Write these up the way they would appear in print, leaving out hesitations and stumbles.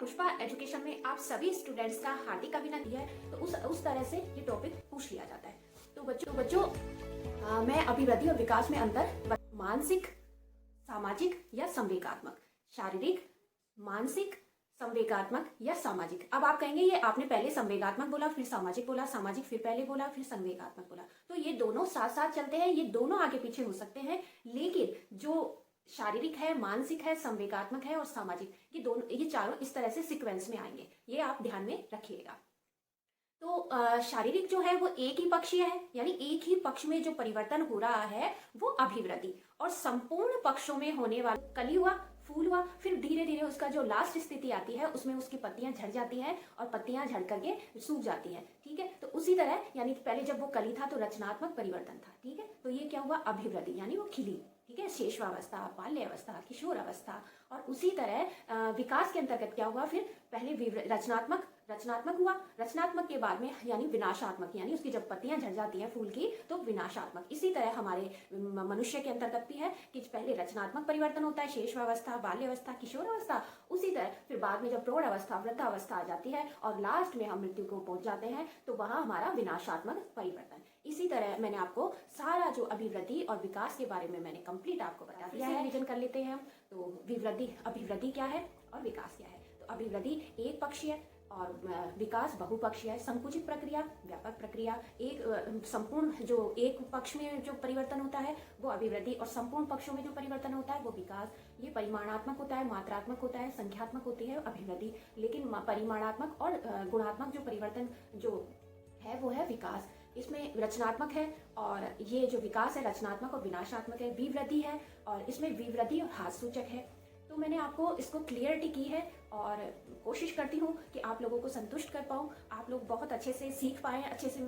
Pushpa education में आप सभी स्टूडेंट्स का हार्दिक अभिनंदन है। तो उस तरह से ये टॉपिक पूछ लिया जाता है। तो बच्चों मैं अभिवृद्धि और विकास में अंतर मानसिक, सामाजिक या संवेगात्मक, शारीरिक, मानसिक, संवेगात्मक या सामाजिक। अब आप कहेंगे ये आपने पहले संवेगात्मक बोला, फिर सामाजिक बोला, सामाजिक फिर पहले बोला, फिर संवेगात्मक बोला। तो ये दोनों साथ साथ चलते हैं, ये दोनों आगे पीछे हो सकते हैं, लेकिन जो शारीरिक है, मानसिक है, संवेगात्मक है और सामाजिक, ये चारों इस तरह से सीक्वेंस में आएंगे। ये आप ध्यान में रखिएगा। तो शारीरिक जो है वो एक ही पक्षीय है, यानी एक ही पक्ष में जो परिवर्तन हो रहा है वो अभिवृद्धि, और संपूर्ण पक्षों में होने वाला कली हुआ, फूल हुआ, फिर धीरे धीरे उसका जो लास्ट स्थिति आती है उसमें उसकी पत्तियां झड़ जाती हैं और पत्तियां झड़ करके सूख जाती हैं। ठीक है, तो उसी तरह यानी पहले जब वो कली था तो रचनात्मक परिवर्तन था। ठीक है, तो ये क्या हुआ, अभिवृद्धि, यानी वो खिली। ठीक है, शेषवावस्था, बाल्यावस्था, किशोर अवस्था। और उसी तरह विकास के अंतर्गत क्या हुआ, फिर पहले रचनात्मक हुआ, रचनात्मक के बाद में यानी विनाशात्मक, यानी उसकी जब पत्तियां झड़ जाती हैं फूल की तो विनाशात्मक। इसी तरह हमारे मनुष्य के अंतर्गत भी है कि पहले रचनात्मक परिवर्तन होता है, शेषवावस्था, बाल्यावस्था, किशोर अवस्था। उसी तरह फिर बाद में जब प्रौढ़ अवस्था, वृद्धावस्था आ जाती है और लास्ट में हम मृत्यु को पहुंच जाते हैं, तो वहां हमारा विनाशात्मक परिवर्तन। इसी तरह मैंने आपको सारा जो अभिवृद्धि और विकास के बारे में मैंने कंप्लीट आपको बता दिया है। रिवीजन कर लेते हैं हम। तो अभिवृद्धि क्या है और विकास क्या है। तो अभिवृद्धि एक पक्षीय और विकास बहुपक्षीय है। संकुचित प्रक्रिया, व्यापक प्रक्रिया। एक संपूर्ण जो एक पक्ष में जो परिवर्तन होता है वो अभिवृद्धि, और संपूर्ण पक्षों में जो परिवर्तन होता है वो विकास। ये परिमाणात्मक होता है, मात्रात्मक होता है, संख्यात्मक होती है अभिवृद्धि, लेकिन परिमाणात्मक और गुणात्मक जो परिवर्तन जो है वो है विकास। इसमें रचनात्मक है, और ये जो विकास है रचनात्मक और विनाशात्मक है। विवृद्धि है, और इसमें विवृद्धि और हास सूचक है। तो मैंने आपको इसको क्लियरिटी की है, और कोशिश करती हूँ कि आप लोगों को संतुष्ट कर पाऊँ, आप लोग बहुत अच्छे से सीख पाएँ, अच्छे से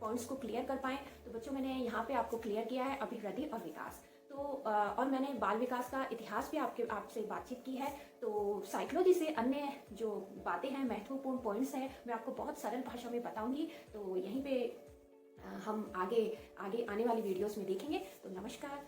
पॉइंट्स को क्लियर कर पाएँ। तो बच्चों मैंने यहाँ पे आपको क्लियर किया है अभिवृद्धि और विकास। तो और मैंने बाल विकास का इतिहास भी आपसे बातचीत की है। तो साइकोलॉजी से अन्य जो बातें हैं, महत्वपूर्ण पॉइंट्स हैं, मैं आपको बहुत सरल भाषा में बताऊंगी। तो यहीं पे हम आगे आने वाली वीडियोस में देखेंगे। तो नमस्कार।